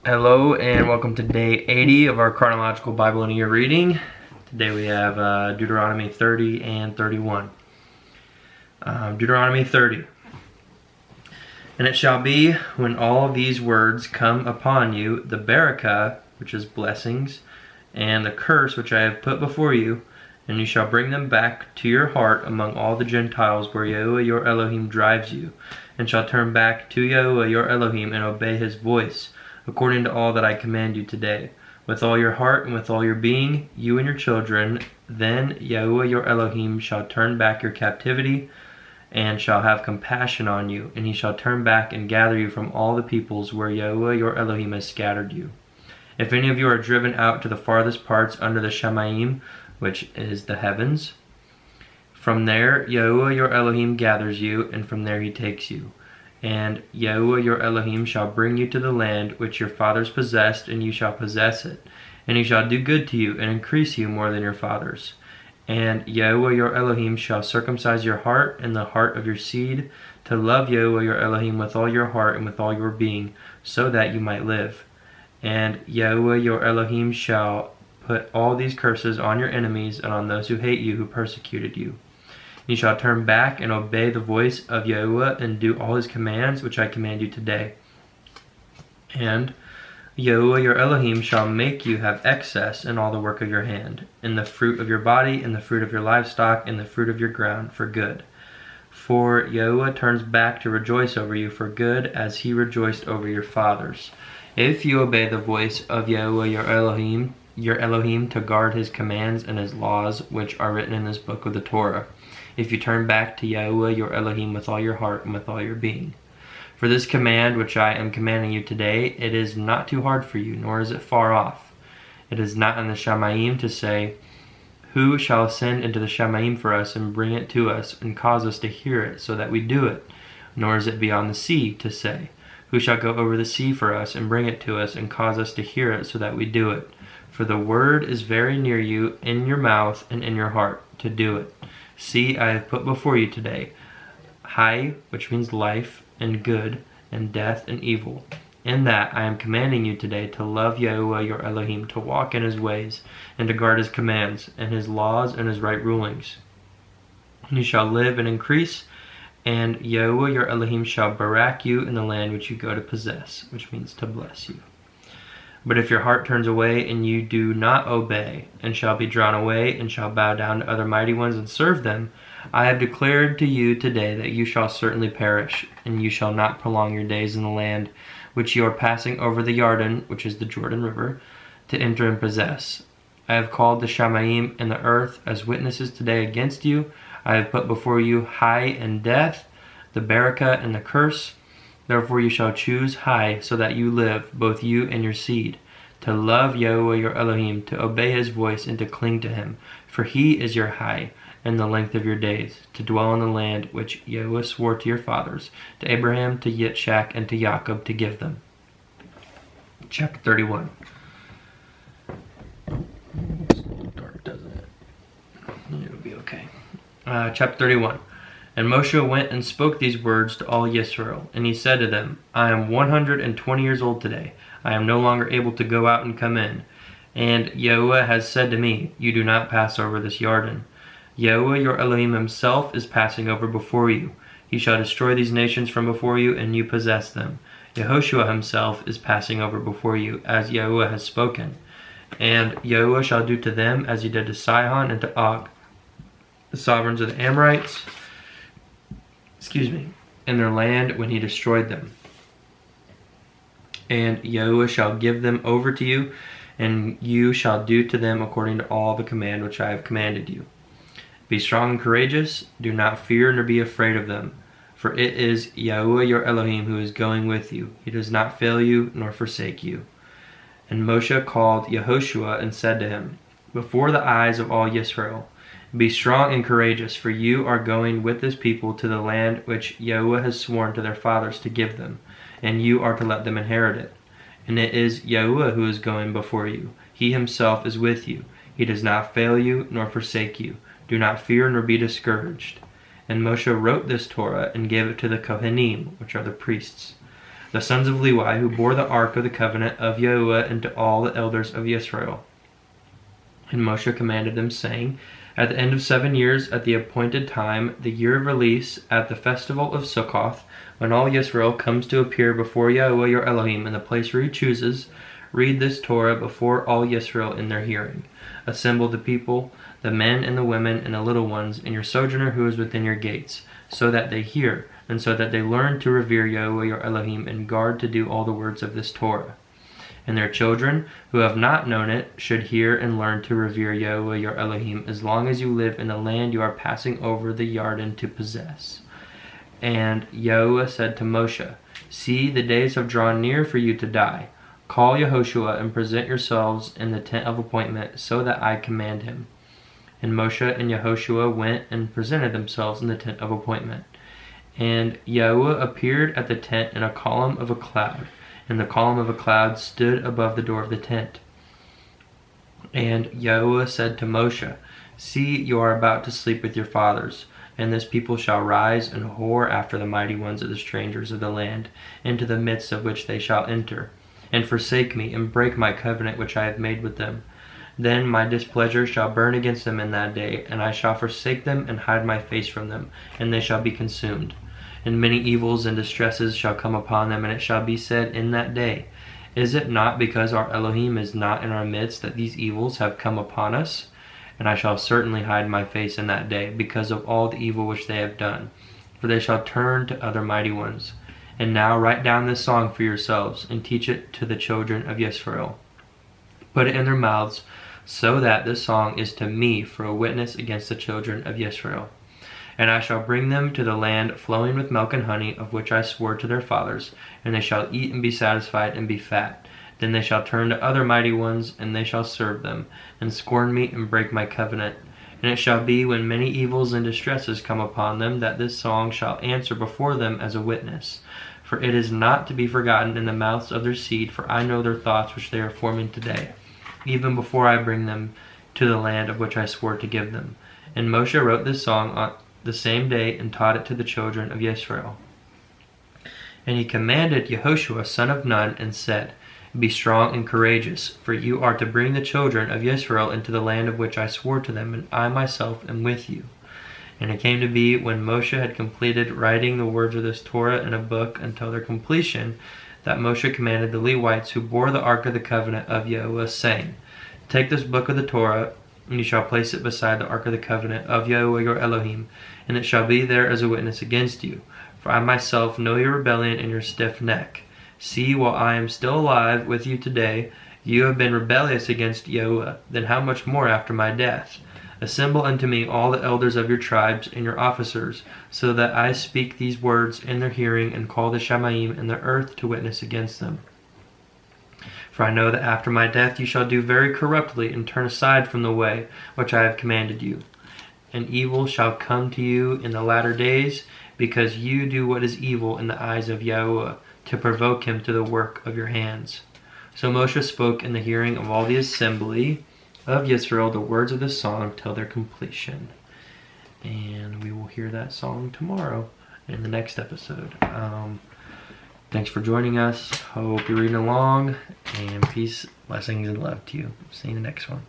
Hello and welcome to day 80 of our Chronological Bible in a Year reading. Today we have Deuteronomy 30 and 31. Deuteronomy 30. And it shall be, when all these words come upon you, the barakah, which is blessings, and the curse which I have put before you, and you shall bring them back to your heart among all the Gentiles where Yahuwah your Elohim drives you, and shall turn back to Yahuwah your Elohim and obey his voice, according to all that I command you today, with all your heart and with all your being, you and your children. Then Yahuwah your Elohim shall turn back your captivity, and shall have compassion on you, and he shall turn back and gather you from all the peoples where Yahuwah your Elohim has scattered you. If any of you are driven out to the farthest parts under the Shamayim, which is the heavens, from there Yahuwah your Elohim gathers you, and from there he takes you. And Yahuwah your Elohim shall bring you to the land which your fathers possessed, and you shall possess it. And he shall do good to you, and increase you more than your fathers. And Yahuwah your Elohim shall circumcise your heart and the heart of your seed, to love Yahuwah your Elohim with all your heart and with all your being, so that you might live. And Yahuwah your Elohim shall put all these curses on your enemies and on those who hate you, who persecuted you. You shall turn back and obey the voice of Yahuwah and do all his commands which I command you today. And Yahuwah your Elohim shall make you have excess in all the work of your hand, in the fruit of your body, in the fruit of your livestock, in the fruit of your ground, for good. For Yahuwah turns back to rejoice over you for good, as he rejoiced over your fathers. If you obey the voice of Yahuwah your Elohim to guard his commands and his laws, which are written in this book of the Torah, if you turn back to Yahuwah your Elohim with all your heart and with all your being. For this command which I am commanding you today, it is not too hard for you, nor is it far off. It is not in the Shamayim to say, who shall ascend into the Shamayim for us and bring it to us and cause us to hear it, so that we do it? Nor is it beyond the sea to say, who shall go over the sea for us and bring it to us and cause us to hear it, so that we do it? For the word is very near you, in your mouth and in your heart, to do it. See, I have put before you today Hai, which means life, and good, and death, and evil. In that I am commanding you today to love Yahuwah your Elohim, to walk in his ways, and to guard his commands, and his laws, and his right rulings. And you shall live and increase, and Yahuwah your Elohim shall barak you in the land which you go to possess, which means to bless you. But if your heart turns away and you do not obey, and shall be drawn away, and shall bow down to other mighty ones and serve them, I have declared to you today that you shall certainly perish, and you shall not prolong your days in the land which you are passing over the Yarden, which is the Jordan River, to enter and possess. I have called the Shamayim and the earth as witnesses today against you. I have put before you Hai and death, the barakah and the curse. Therefore you shall choose Hai, so that you live, both you and your seed, to love Yahuwah your Elohim, to obey his voice, and to cling to him. For he is your Hai, and the length of your days, to dwell in the land which Yahuwah swore to your fathers, to Abraham, to Yitzchak, and to Jacob, to give them. Chapter 31. It's a little dark, doesn't it? It'll be okay. Chapter 31. And Moshe went and spoke these words to all Yisrael, and he said to them, I am 120 years old today. I am no longer able to go out and come in. And Yahuwah has said to me, you do not pass over this Yarden. Yahuwah your Elohim himself is passing over before you. He shall destroy these nations from before you, and you possess them. Yehoshua himself is passing over before you, as Yahuwah has spoken. And Yahuwah shall do to them as he did to Sihon and to Og, the sovereigns of the Amorites, in their land when he destroyed them. And Yahuwah shall give them over to you, and you shall do to them according to all the command which I have commanded you. Be strong and courageous, do not fear nor be afraid of them, for it is Yahuwah your Elohim who is going with you. He does not fail you nor forsake you. And Moshe called Yehoshua and said to him, before the eyes of all Yisrael, be strong and courageous, for you are going with this people to the land which Yahuwah has sworn to their fathers to give them, and you are to let them inherit it. And it is Yahuwah who is going before you. He himself is with you. He does not fail you nor forsake you. Do not fear nor be discouraged. And Moshe wrote this Torah and gave it to the Kohanim, which are the priests. the sons of Levi, who bore the ark of the covenant of Yahuwah, and to all the elders of Israel. And Moshe commanded them, saying, at the end of 7 years, at the appointed time, the year of release, at the festival of Sukkoth, when all Israel comes to appear before Yahuwah your Elohim in the place where he chooses, read this Torah before all Israel in their hearing. Assemble the people, the men and the women and the little ones, and your sojourner who is within your gates, so that they hear, and so that they learn to revere Yahuwah your Elohim, and guard to do all the words of this Torah. And their children, who have not known it, should hear and learn to revere Yahuwah your Elohim, as long as you live in the land you are passing over the Yarden to possess. And Yahuwah said to Moshe, see, the days have drawn near for you to die. Call Yehoshua and present yourselves in the tent of appointment, so that I command him. And Moshe and Yehoshua went and presented themselves in the tent of appointment. And Yahuwah appeared at the tent in a column of a cloud, and the column of a cloud stood above the door of the tent. And Yahuwah said to Moshe, see, you are about to sleep with your fathers, and this people shall rise and whore after the mighty ones of the strangers of the land, into the midst of which they shall enter, and forsake me, and break my covenant which I have made with them. Then my displeasure shall burn against them in that day, and I shall forsake them and hide my face from them, and they shall be consumed. And many evils and distresses shall come upon them, and it shall be said in that day, is it not because our Elohim is not in our midst that these evils have come upon us? And I shall certainly hide my face in that day, because of all the evil which they have done. For they shall turn to other mighty ones. And now write down this song for yourselves, and teach it to the children of Israel. Put it in their mouths, so that this song is to me for a witness against the children of Israel. And I shall bring them to the land flowing with milk and honey, of which I swore to their fathers, and they shall eat and be satisfied and be fat. Then they shall turn to other mighty ones, and they shall serve them, and scorn me and break my covenant. And it shall be, when many evils and distresses come upon them, that this song shall answer before them as a witness. For it is not to be forgotten in the mouths of their seed, for I know their thoughts which they are forming today, even before I bring them to the land of which I swore to give them. And Moshe wrote this song on the same day, and taught it to the children of Israel. And he commanded Yehoshua son of Nun, and said, be strong and courageous, for you are to bring the children of Israel into the land of which I swore to them, and I myself am with you. And it came to be, when Moshe had completed writing the words of this Torah in a book until their completion, that Moshe commanded the Levites who bore the ark of the covenant of Yahuwah, saying, take this book of the Torah, and you shall place it beside the ark of the covenant of Yahuwah your Elohim, and it shall be there as a witness against you. For I myself know your rebellion and your stiff neck. See, while I am still alive with you today, you have been rebellious against Yahuwah. Then how much more after my death? Assemble unto me all the elders of your tribes and your officers, so that I speak these words in their hearing, and call the Shamaim and the earth to witness against them. For I know that after my death you shall do very corruptly, and turn aside from the way which I have commanded you. And evil shall come to you in the latter days, because you do what is evil in the eyes of Yahuwah, to provoke him to the work of your hands. So Moshe spoke in the hearing of all the assembly of Israel the words of this song till their completion. And we will hear that song tomorrow in the next episode. Thanks for joining us. Hope you're reading along, and peace, blessings, and love to you. See you in the next one.